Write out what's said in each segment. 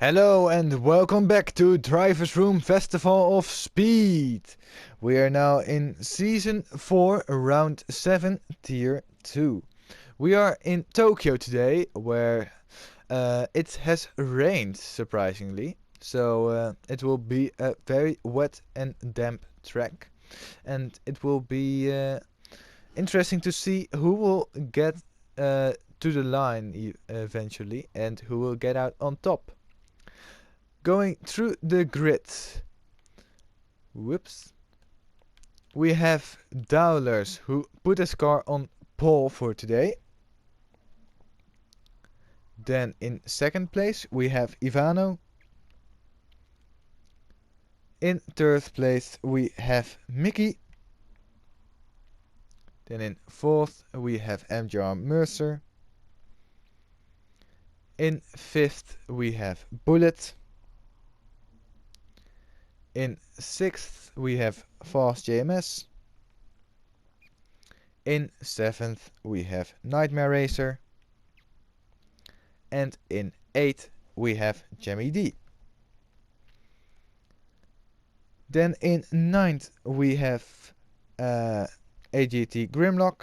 Hello and welcome back to Driversroom Festival of Speed. We are now in Season 4, Round 7, Tier 2. We are in Tokyo today, where it has rained, surprisingly. So it will be a very wet and damp track. And it will be interesting to see who will get to the line eventually and who will get out on top. Going through the grid. Whoops. We have Dowlers who put his car on pole for today. Then in second place we have Ivano. In third place we have Mickey. Then in fourth we have MJR Mercer. In fifth we have Bullet. In sixth we have Fast JMS. In seventh we have Nightmare Racer. And in eighth we have Jammy D. Then in ninth we have AGT Grimlock.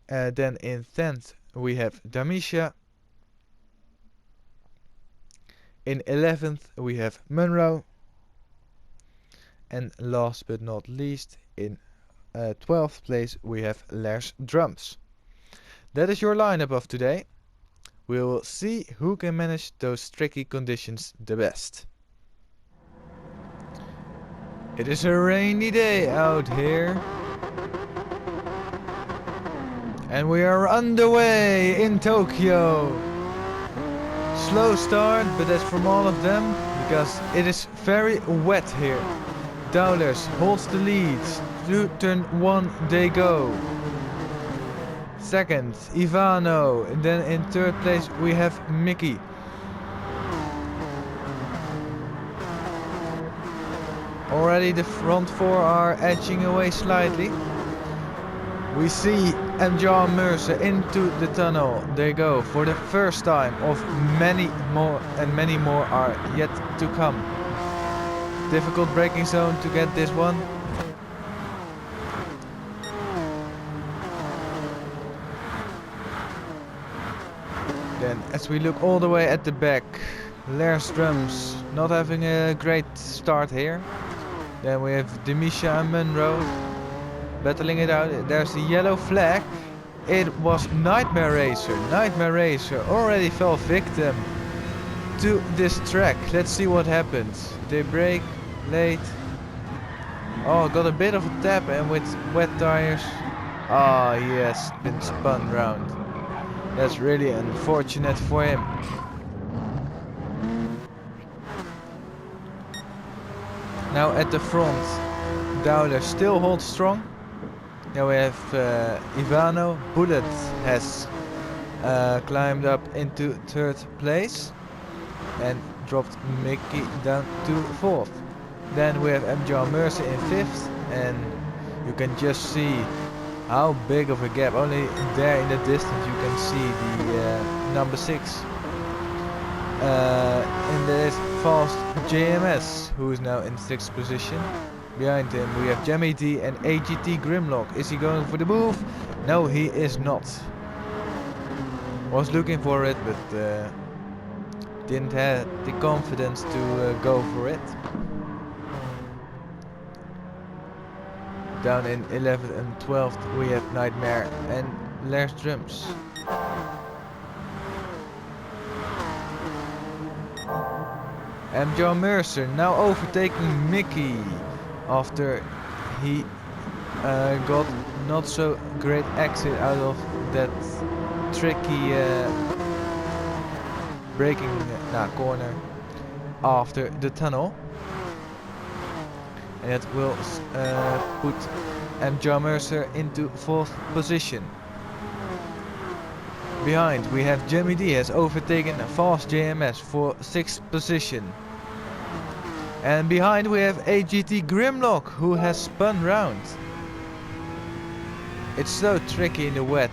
Then in 10th we have Damisha. In 11th we have Munro. And last but not least, in 12th place we have Lars Drums. That is your lineup of today. We will see who can manage those tricky conditions the best. It is a rainy day out here. And we are underway in Tokyo. Slow start, but that's from all of them, because it is very wet here. Dowlers holds the lead. Through turn 1 they go. Second, Ivano. And then in third place we have Mickey. Already the front four are edging away slightly. We see MJR Mercer into the tunnel. They go for the first time of many more, and many more are yet to come. Difficult braking zone to get this one. Then as we look all the way at the back, Lars Drums not having a great start here. Then we have Demisha and Munro battling it out. There's the yellow flag. It was Nightmare Racer. Nightmare Racer already fell victim to this track. Let's see what happens. They brake late. Oh, got a bit of a tap, and with wet tires. Ah, yes, been spun round. That's really unfortunate for him. Now at the front, Dowler still holds strong. Now we have Ivano. Bullet has climbed up into third place and dropped Mickey down to fourth. Then we have MJR Mercer in fifth, and you can just see how big of a gap. Only there in the distance you can see the number 6. And there is Fast JMS, who is now in 6th position. Behind him we have Jammy D and AGT Grimlock. Is he going for the move? No, he is not. Was looking for it, but didn't have the confidence to go for it. Down in 11th and 12th we have Nightmare and Lars Drums. MJR Mercer now overtaking Mickey after he got not so great exit out of that tricky braking corner after the tunnel. And it will put MJR Mercer into 4th position. Behind we have Jamie D has overtaken Fast JMS for 6th position. And behind we have AGT Grimlock, who has spun round. It's so tricky in the wet.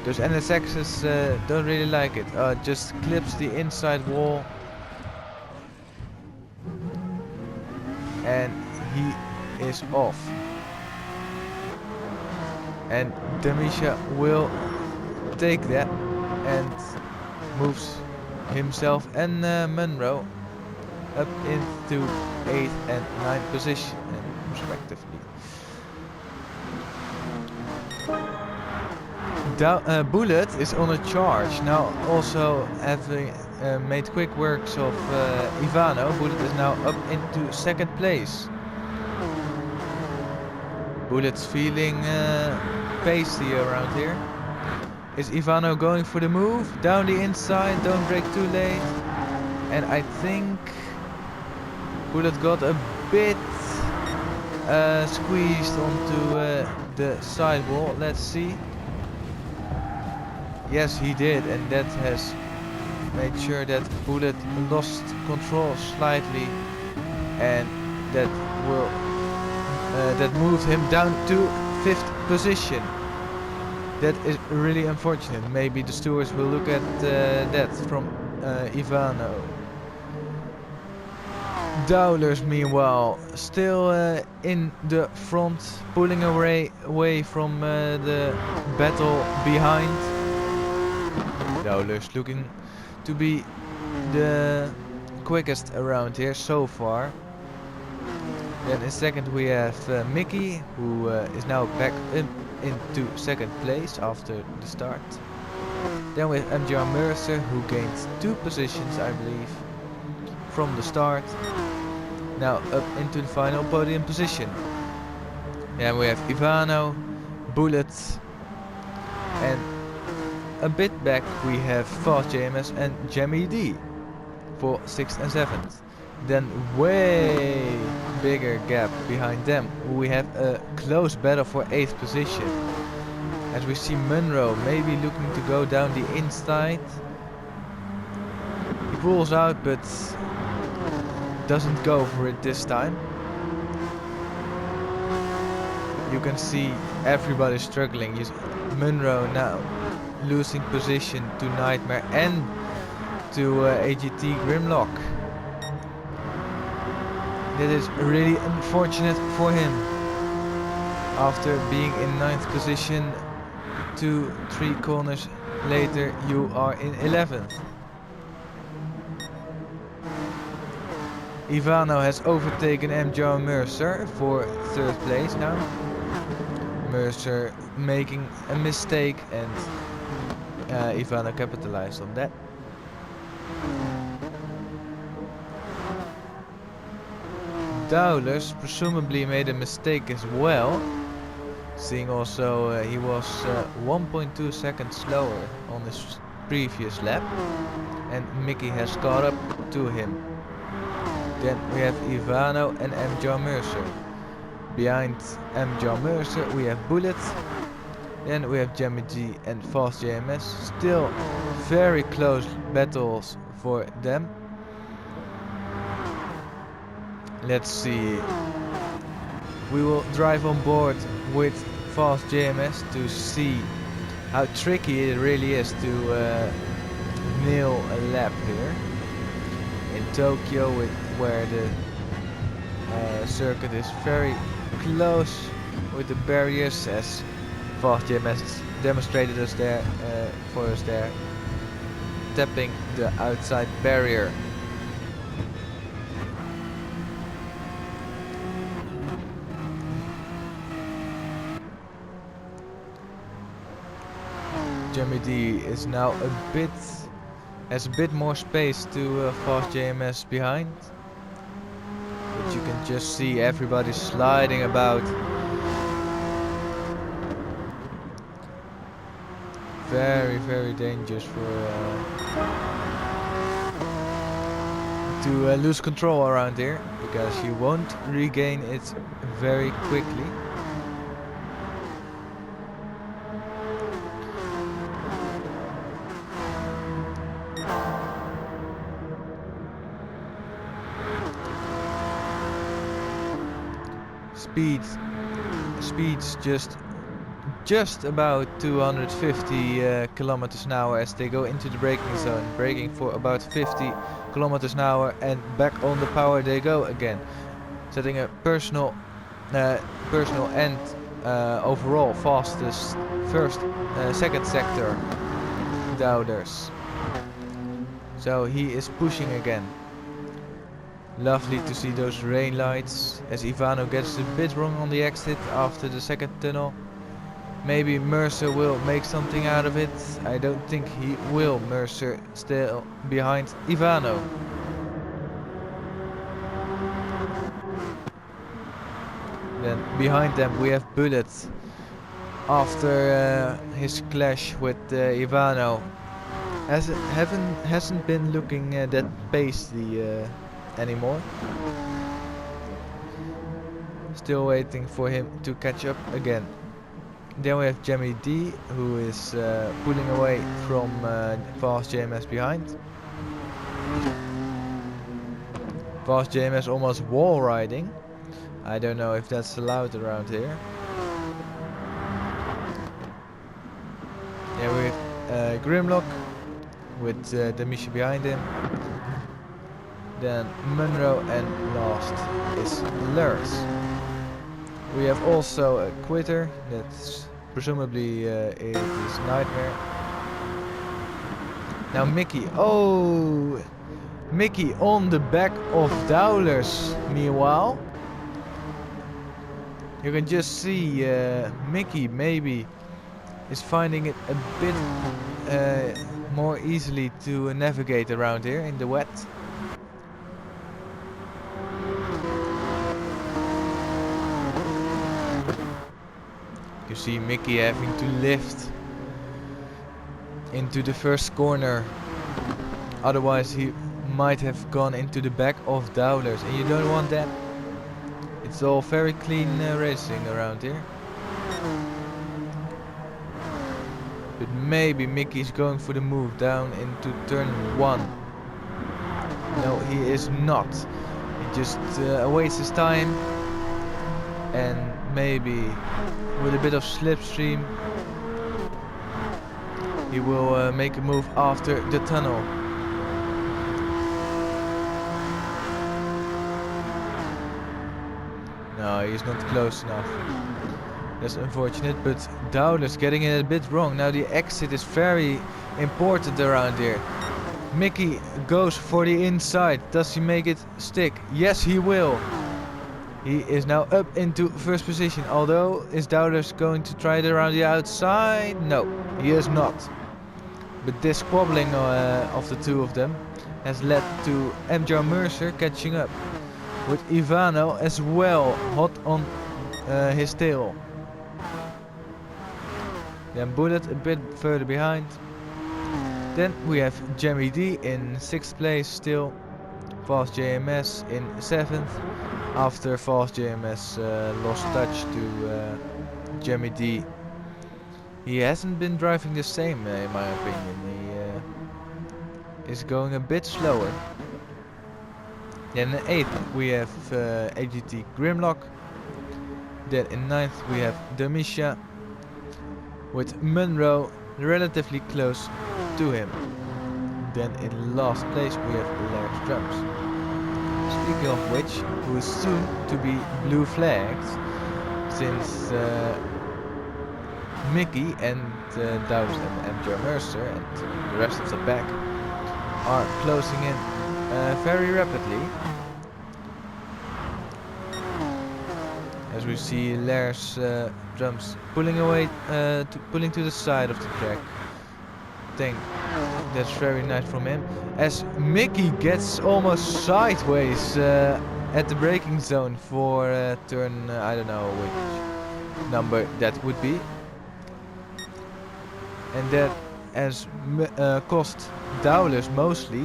Those NSXs don't really like it. Just clips the inside wall. And he is off. And Demisha will take that and moves himself and Munro up into 8th and 9th position respectively. Bullet is on a charge now, also having made quick works of Ivano. Bullet is now up into 2nd place. Bullet's feeling pacey around here. Is Ivano going for the move? Down the inside, don't break too late. And I think Bullet got a bit squeezed onto the sidewall. Let's see. Yes, he did, and that has made sure that Bullet lost control slightly, and that will that moved him down to 5th position. That is really unfortunate. Maybe the stewards will look at that from Ivano. Dowlers, meanwhile, still in the front, pulling away from the battle behind. Dowlers looking to be the quickest around here so far. Then in 2nd we have Mickey, who is now back into 2nd place after the start. Then we have MJR Mercer, who gained 2 positions, I believe, from the start. Now up into the final podium position. Then we have Ivano, Bullet, and a bit back we have Fast JMS and Jamie D for 6th and 7th. Then way bigger gap behind them. We have a close battle for 8th position. As we see Munro maybe looking to go down the inside. He pulls out but doesn't go for it this time. You can see everybody struggling. Munro now losing position to Nightmare and to AGT Grimlock. That is really unfortunate for him. After being in 9th position, 2-3 corners later you are in 11th. Ivano has overtaken MJR Mercer for 3rd place now. Mercer making a mistake and Ivano capitalized on that. Dowlers presumably made a mistake as well, seeing also he was 1.2 seconds slower on his previous lap, and Mickey has caught up to him. Then we have Ivano and MJR Mercer. Behind MJR Mercer we have Bullet. Then we have Jamie G and Fast JMS. Still very close battles for them. Let's see. We will drive on board with Fast JMS to see how tricky it really is to nail a lap here in Tokyo, where the circuit is very close with the barriers, as Fast JMS demonstrated us there for us there, tapping the outside barrier. Jamie D is now has a bit more space to Fast JMS behind, but you can just see everybody sliding about. Very dangerous to lose control around here, because you won't regain it very quickly. Speed's just just about 250 kilometers an hour as they go into the braking zone, braking for about 50 kilometers an hour, and back on the power they go again, setting a personal and overall fastest second sector doubters. So he is pushing again. Lovely to see those rain lights as Ivano gets a bit wrong on the exit after the second tunnel. Maybe Mercer will make something out of it. I don't think he will. Mercer still behind Ivano. Then behind them we have Bullet after his clash with Ivano. Hasn't been looking that pacey anymore. Still waiting for him to catch up again. Then we have Jamie D, who is pulling away from Fast JMS behind. Fast JMS almost wall riding. I don't know if that's allowed around here. Yeah, we have Grimlock with Demisha behind him. Then Munro, and last is Lurs. We have also a quitter, that's presumably it is Nightmare. Now Mickey, oh! Mickey on the back of Dowlers, meanwhile. You can just see Mickey maybe is finding it a bit more easily to navigate around here in the wet. You see Mickey having to lift into the first corner, otherwise he might have gone into the back of Dowlers, and you don't want that. It's all very clean racing around here. But maybe Mickey's going for the move down into turn 1. No, he is not. He just awaits his time, and maybe with a bit of slipstream he will make a move after the tunnel. No, he's not close enough. That's unfortunate, but Dowler's getting it a bit wrong. Now the exit is very important around here. Mickey goes for the inside. Does he make it stick? Yes, he will. He is now up into first position. Although, is Dowler's going to try it around the outside? No, he is not. But this squabbling of the two of them has led to MJ Mercer catching up, with Ivano as well hot on his tail. Then Bullet a bit further behind. Then we have Jamie D in 6th place still. Fast JMS in 7th. After Fast JMS lost touch to Jamie D. He hasn't been driving the same in my opinion. He is going a bit slower. Then in 8th we have AGT Grimlock. Then in 9th we have Demisha, with Munro relatively close to him. Then in last place we have Lars Drums. Speaking of which, who is soon to be blue flagged, since Mickey and Dowd and MJ Mercer and the rest of the pack are closing in very rapidly. As we see Lars Drums pulling away, pulling to the side of the track. Think that's very nice from him. As Mickey gets almost sideways at the braking zone for turn, I don't know which number that would be. And that has cost Dowlers mostly.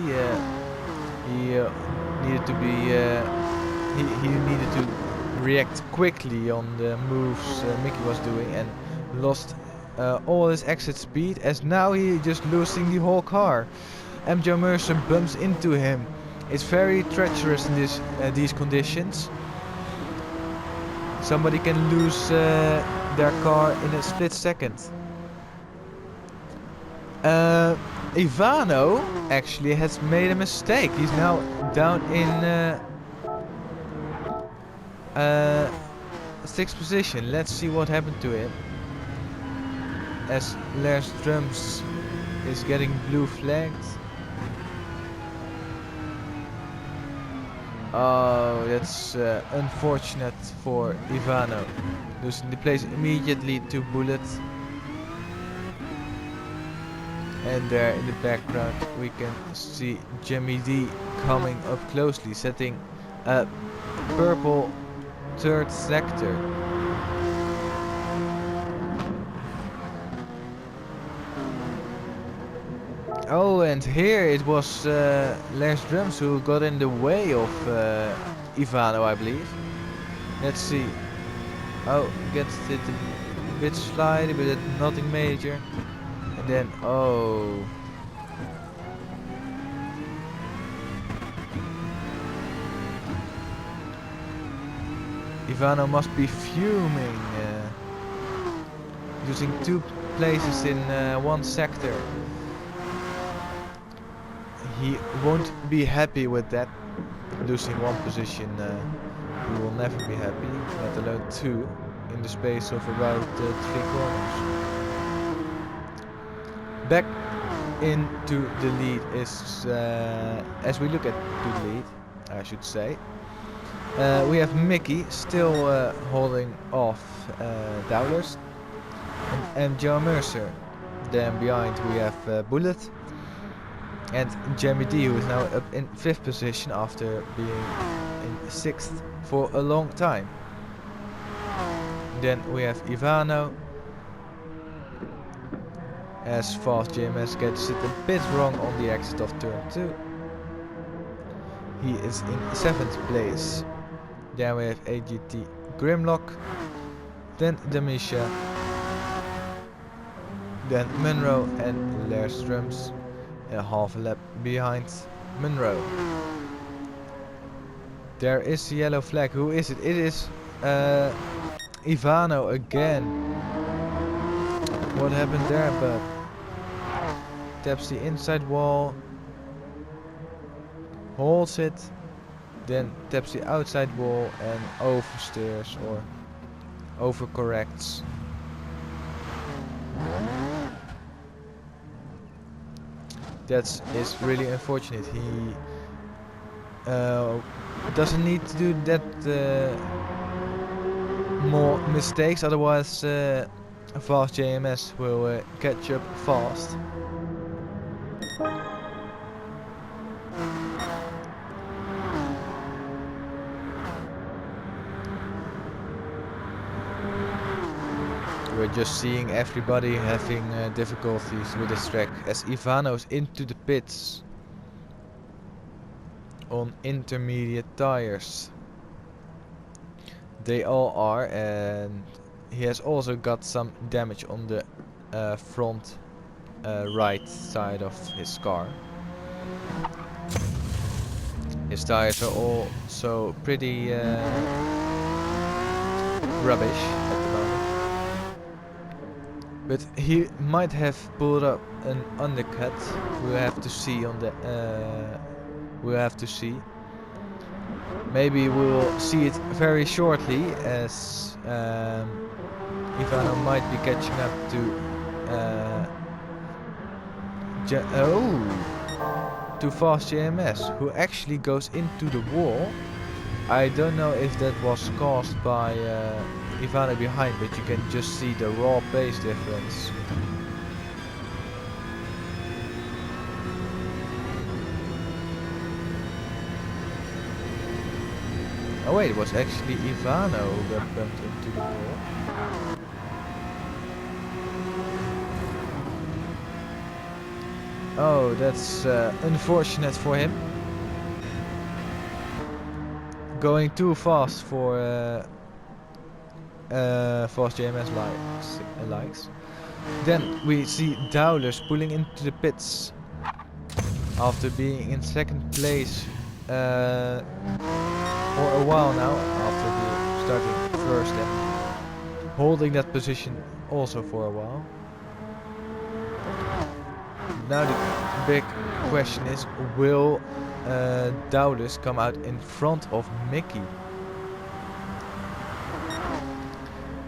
He needed to be, he needed to react quickly on the moves Mickey was doing, and lost all his exit speed, as now he just losing the whole car. MJ Mercer bumps into him. It's very treacherous in these conditions. Somebody can lose their car in a split second. Ivano actually has made a mistake. He's now down in 6th position. Let's see what happened to him. As Lars Drums is getting blue flagged. Oh, that's unfortunate for Ivano. Losing the place immediately to Bullet. And there in the background we can see Jimmy D coming up closely, setting a purple 3rd sector. Oh, and here it was Lars Drums who got in the way of Ivano, I believe. Let's see. Oh, gets it a bit slidey, but nothing major. And then, oh. Ivano must be fuming. Using 2 places in 1 sector. He won't be happy with that. Losing 1 position, he will never be happy, let alone 2 in the space of about 3 corners. Back into the lead is, as we look at the lead, I should say, we have Mickey still holding off Dowlers and Joe Mercer. Then behind we have Bullet. And Jamie D, who is now up in 5th position after being in 6th for a long time. Then we have Ivano. As Fast JMS gets it a bit wrong on the exit of turn 2. He is in 7th place. Then we have AGT Grimlock. Then Demisha. Then Munro and Lars Drums. A half a lap behind Munro. There is the yellow flag. Who is it? It is Ivano again. What happened there? But taps the inside wall, holds it, then taps the outside wall and oversteers or overcorrects. That is really unfortunate. He doesn't need to do that more mistakes, otherwise Fast JMS will catch up fast. We're just seeing everybody having difficulties with this track as Ivano's into the pits on intermediate tires. They all are, and he has also got some damage on the front right side of his car. His tires are also pretty rubbish at the moment. But he might have pulled up an undercut. We'll have to see on the. We'll have to see. Maybe we'll see it very shortly, as Ivano might be catching up to to Fast JMS, who actually goes into the wall. I don't know if that was caused by Ivano behind, but you can just see the raw pace difference. Oh wait, it was actually Ivano who got bumped into the wall. Oh, that's unfortunate for him. Going too fast for Fast JMS likes. Then we see Dowlers pulling into the pits after being in 2nd place for a while now, after the starting 1st lap. holding that position also for a while. Now the big question is, will Dowdus come out in front of Mickey?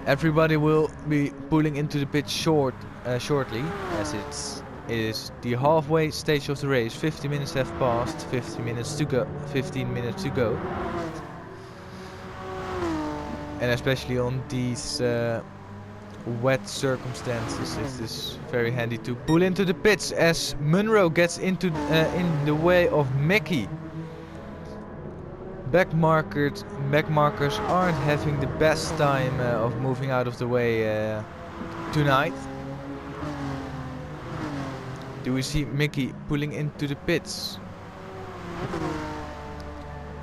Everybody will be pulling into the pit shortly, as it is the halfway stage of the race. 50 minutes have passed, 15 minutes to go. And especially on these wet circumstances, it is very handy to pull into the pits as Munro gets into in the way of Mickey. Back markers aren't having the best time of moving out of the way tonight. Do we see Mickey pulling into the pits?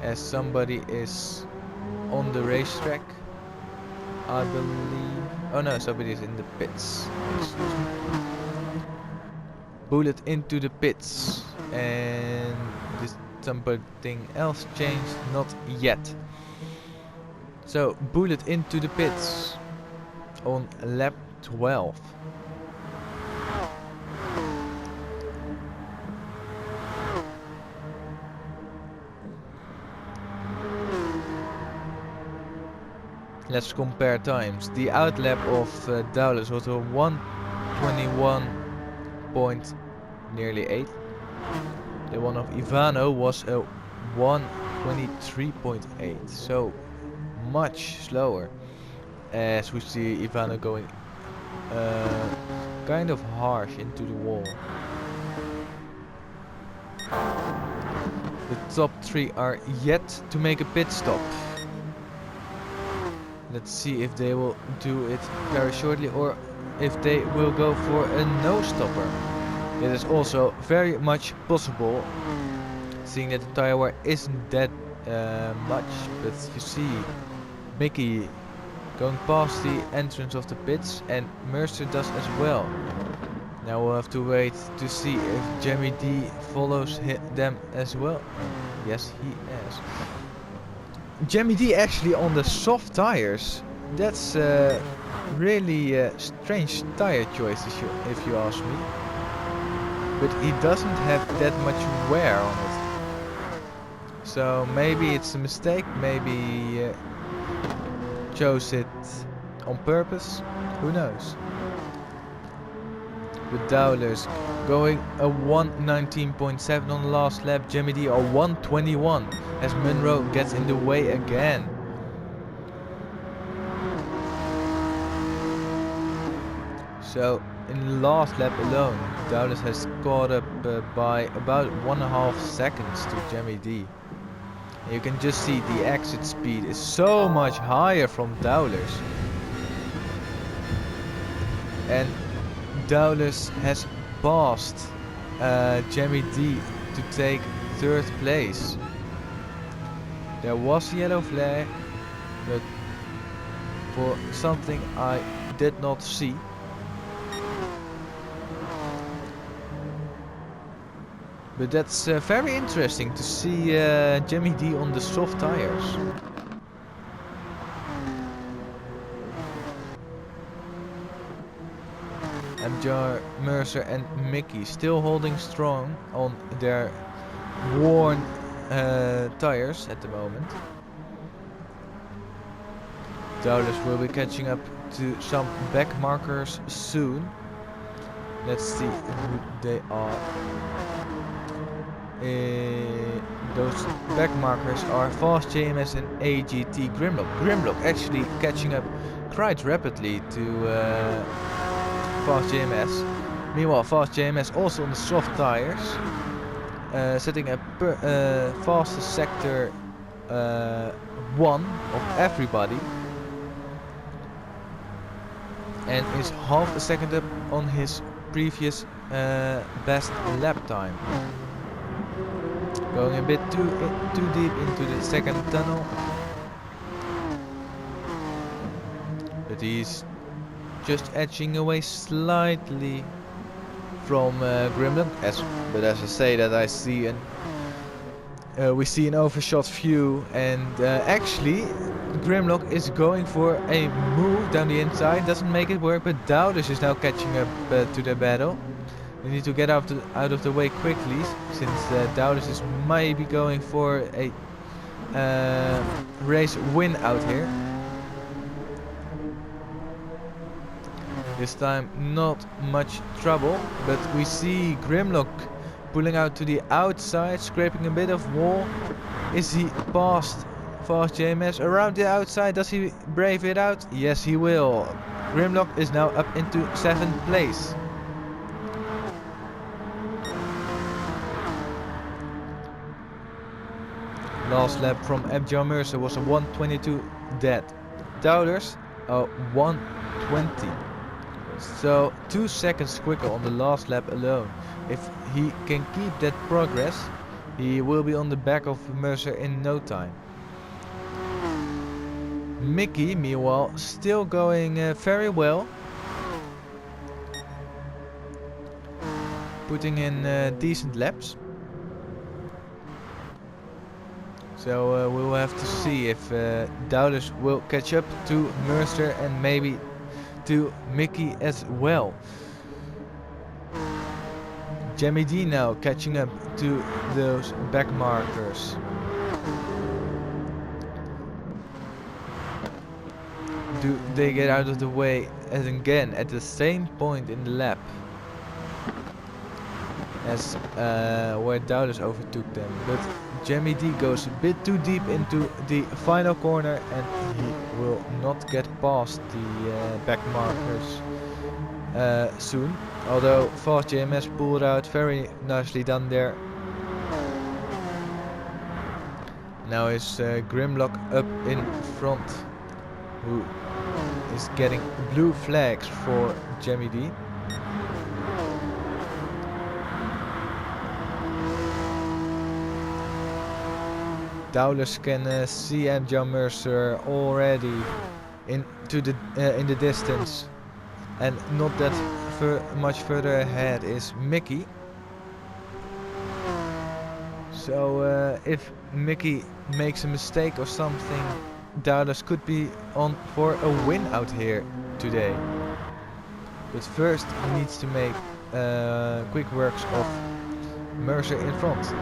As somebody is on the racetrack, I believe. Oh no, somebody is in the pits. Excuse me. Bullet into the pits, and this something else changed, not yet. So Bullet into the pits on lap 12. Let's compare times. The outlap of Dowdus was a 1:21.8. The one of Ivano was a 1:23.8. So much slower. As we see Ivano going kind of harsh into the wall. The top three are yet to make a pit stop. Let's see if they will do it very shortly or if they will go for a no-stopper. It is also very much possible, seeing that the tire wear isn't that much, but you see Mickey going past the entrance of the pits, and Mercer does as well. Now we'll have to wait to see if Jamie D follows them as well. Yes, he is. Jamie D actually on the soft tires. That's really strange tire choice if you ask me. But he doesn't have that much wear on it. So maybe it's a mistake, maybe chose it on purpose, who knows. But Dowdus going a 1:19.7 on the last lap, Jamie D a 1:21 as Munro gets in the way again. So in the last lap alone, Dowdus has caught up by about 1.5 seconds to Jamie D. You can just see the exit speed is so much higher from Dowdus. And Dowdus has passed Jamie D to take 3rd place. There was a yellow flag, but for something I did not see. But that's very interesting to see Jamie D on the soft tires. MJR, Mercer and Mickey still holding strong on their worn tires at the moment. Dowdus will be catching up to some back markers soon. Let's see who they are. Those back markers are Fast JMS and AGT Grimlock. Grimlock actually catching up quite rapidly to Fast JMS. Meanwhile, Fast JMS also on the soft tires, setting a fastest sector 1 of everybody, and is half a second up on his previous best lap time. Going a bit too deep into the second tunnel, but he's just edging away slightly from Grimlock. But as I say that, I see we see an overshot view, and actually Grimlock is going for a move down the inside, doesn't make it work, but Dowders is now catching up to the battle. You need to get out of the way quickly, since Dowders is maybe going for a race win out here. This time not much trouble, but we see Grimlock pulling out to the outside, scraping a bit of wall. Is he past Fast JMS around the outside? Does he brave it out? Yes, he will. Grimlock is now up into 7th place. Last lap from Abjar Mercer was a 1:22 dead. Dowders a 1:20. So 2 seconds quicker on the last lap alone. If he can keep that progress, he will be on the back of Mercer in no time. Mickey, meanwhile, still going very well. Putting in decent laps. So we will have to see if Dowders will catch up to Mercer and maybe to Mickey as well. Jamie D now catching up to those back markers. Do they get out of the way as again at the same point in the lap as where Dowders overtook them, but Jamie D goes a bit too deep into the final corner and he will not get past the back markers soon. Although Fast JMS pulled out, very nicely done there. Now is Grimlock up in front, who is getting blue flags for Jamie D. Dowders can see Abjar Mercer already in the distance, and not that much further ahead is Mickey. So if Mickey makes a mistake or something, Dowders could be on for a win out here today. But first he needs to make quick works of Mercer in front.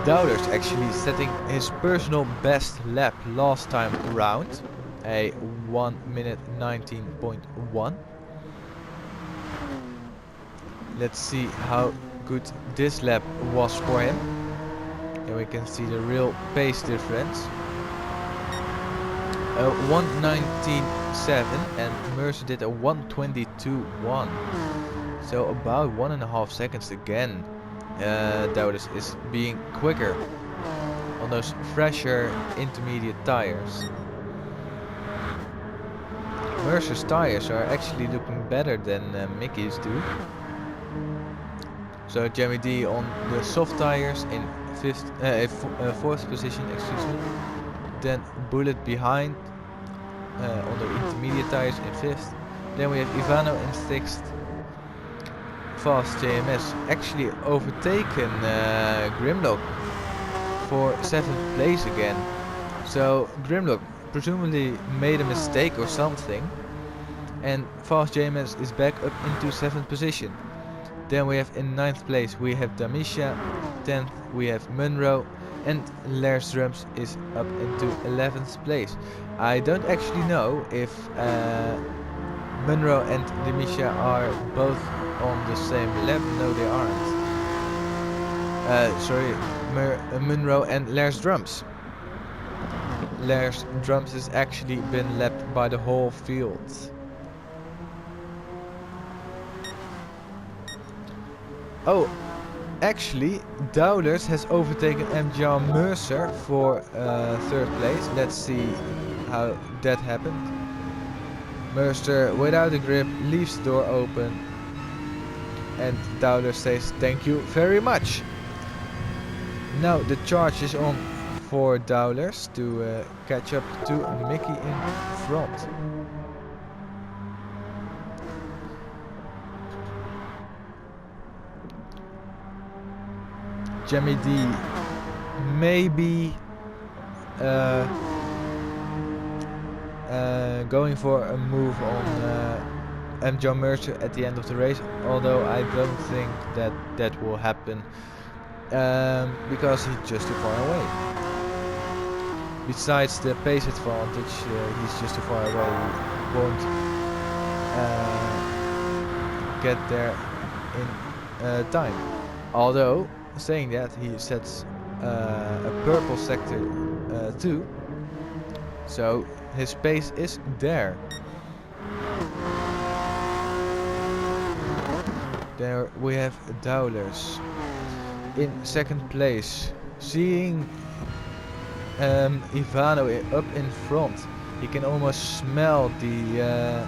Dowders actually setting his personal best lap last time around, a 1 minute 19.1. Let's see how good this lap was for him. And we can see the real pace difference. 1:19.7 and Mercer did a 1:22.1. So about 1.5 seconds again. Dowders is being quicker on those fresher intermediate tires. Mercer's tires are actually looking better than Mickey's do. So Jamie D on the soft tires in 4th position, excuse me. Then Bullet behind on the intermediate tires in 5th. Then we have Ivano in 6th. Fast JMS actually overtaken Grimlock for 7th place again. So Grimlock presumably made a mistake or something, and Fast JMS is back up into 7th position. Then we have in 9th place we have Damisha, 10th we have Munro, and Lars Drums is up into 11th place. I don't actually know if Munro and Damisha are both on the same lap. No, they aren't. Sorry, Munro and Lars Drums. Lars Drums has actually been lapped by the whole field. Oh, actually, Dowders has overtaken Abjar Mercer for 3rd place. Let's see how that happened. Mercer, without a grip, leaves the door open. And Dowders says thank you very much. Now the charge is on for Dowders to catch up to Mickey in front. Jamie D maybe going for a move on John Mercer at the end of the race, although I don't think that that will happen because he's just too far away. Besides the pace advantage, he's just too far away. He won't get there in time. Although, saying that, he sets a purple sector too, so his pace is there. There we have Dowlers in second place. Seeing Ivano up in front, he can almost smell the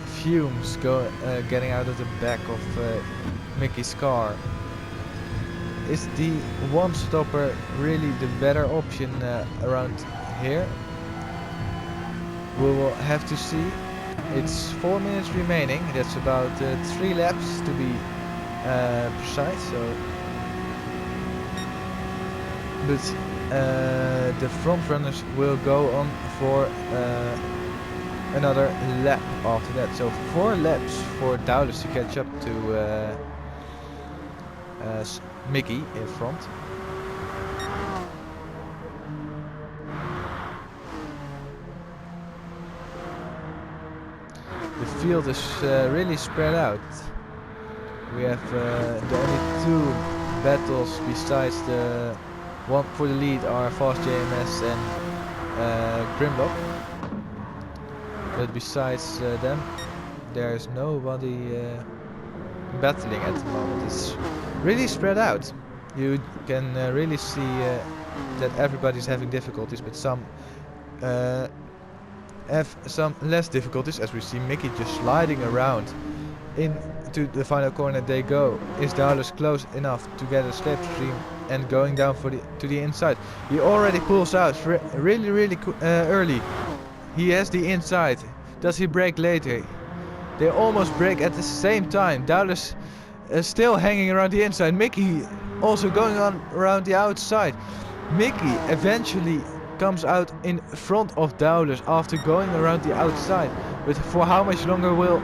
fumes getting out of the back of Mickey's car. Is the one stopper really the better option around here? We will have to see. It's 4 minutes remaining. That's about 3 laps to be precise. So, but the front runners will go on for another lap after that. So 4 laps for Dowlers to catch up to Mickey in front. The field is really spread out. We have the only 2 battles besides the one for the lead are Fast JMS and Grimlock. But besides them, there's nobody battling at the moment. It's really spread out. You can really see that everybody's having difficulties, but some have some less difficulties, as we see Mickey just sliding around into the final corner. They go. Is Dowlers close enough to get a slipstream and going down for to the inside? He already pulls out really early. He has the inside. Does he brake later? They almost brake at the same time. Dowlers still hanging around the inside. Mickey also going on around the outside. Mickey eventually comes out in front of Dowlers after going around the outside. But for how much longer will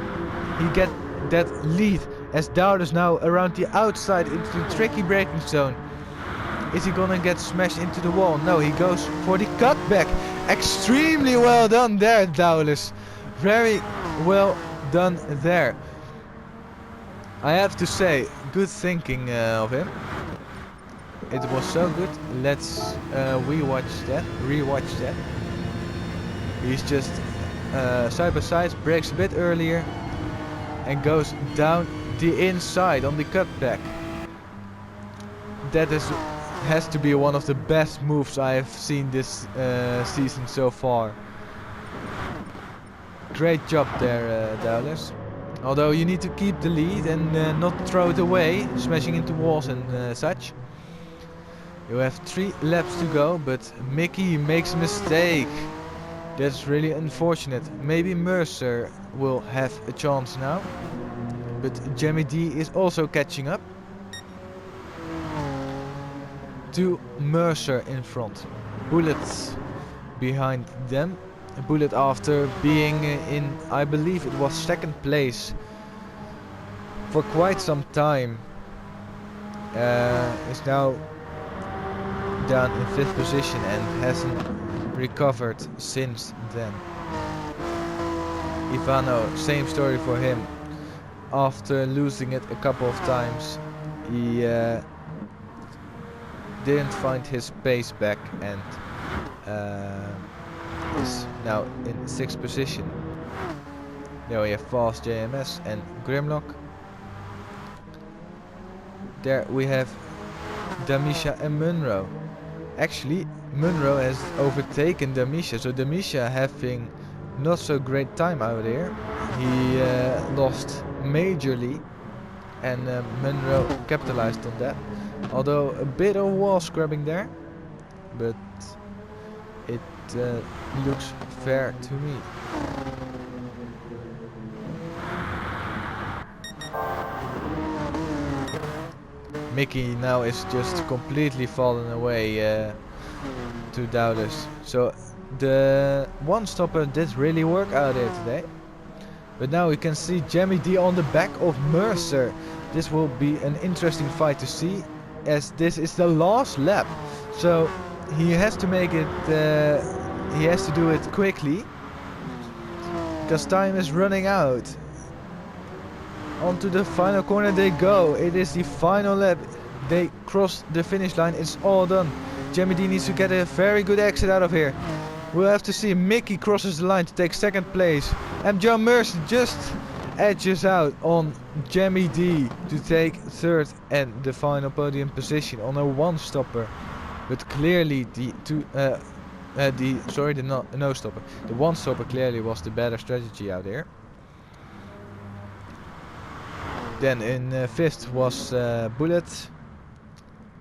he get that lead, as Dowlers now around the outside into the tricky braking zone? Is he gonna get smashed into the wall? No, he goes for the cutback. Extremely well done there, Dowlers. Very well done there. I have to say, good thinking of him. It was so good. Let's rewatch that. He's just side by side, brakes a bit earlier and goes down the inside on the cutback. That has to be one of the best moves I have seen this season so far. Great job there, Dowlers. Although you need to keep the lead and not throw it away, smashing into walls and such. You have 3 laps to go, but Mickey makes a mistake. That's really unfortunate. Maybe Mercer will have a chance now. But Jamie D is also catching up to Mercer in front. Bullet behind them. Bullet, after being in, I believe it was 2nd place for quite some time, is now down in 5th position and hasn't recovered since then. Ivano, same story for him. After losing it a couple of times, he didn't find his pace back and is now in 6th position. There we have Fast JMS and Grimlock. There we have Damisha and Munro. Actually, Munro has overtaken Damisha, so Damisha having not so great time out here. He lost majorly and Munro capitalized on that. Although a bit of wall scrubbing there, but it looks fair to me. Mickey now is just completely fallen away to Dowlers. So the one stopper did really work out there today. But now we can see Jamie D on the back of Mercer. This will be an interesting fight to see, as this is the last lap. So he has to make it, he has to do it quickly, because time is running out. Onto the final corner they go. It is the final lap. They cross the finish line. It's all done. Jamie D needs to get a very good exit out of here. We'll have to see. Mickey crosses the line to take second place. And John Mercer just edges out on Jamie D to take third and the final podium position on a one stopper. But clearly the no stopper. The one stopper clearly was the better strategy out there. Then in fifth was Bullet.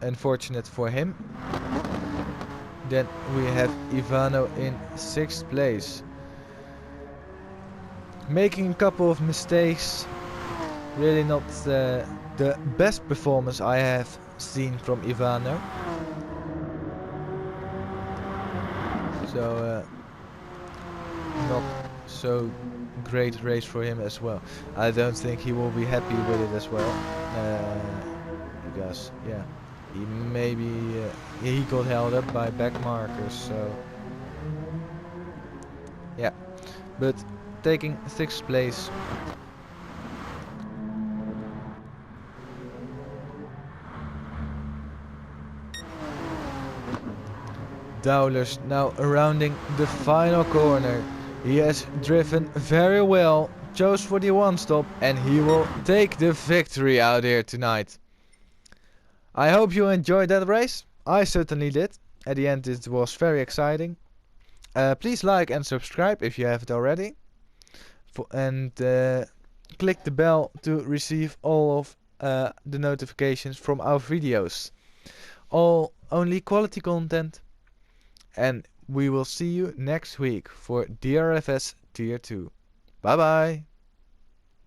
Unfortunate for him. Then we have Ivano in sixth place. Making a couple of mistakes. Really not the best performance I have seen from Ivano. So not so great race for him as well. I don't think he will be happy with it as well. Because yeah, he got held up by back markers, so yeah. But taking sixth place. Dowler's now rounding the final corner. He has driven very well, chose for the one stop, and he will take the victory out here tonight. I hope you enjoyed that race. I certainly did. At the end it was very exciting. Please like and subscribe if you haven't already. And click the bell to receive all of the notifications from our videos. Only quality content. And we will see you next week for DRFS Tier 2. Bye bye.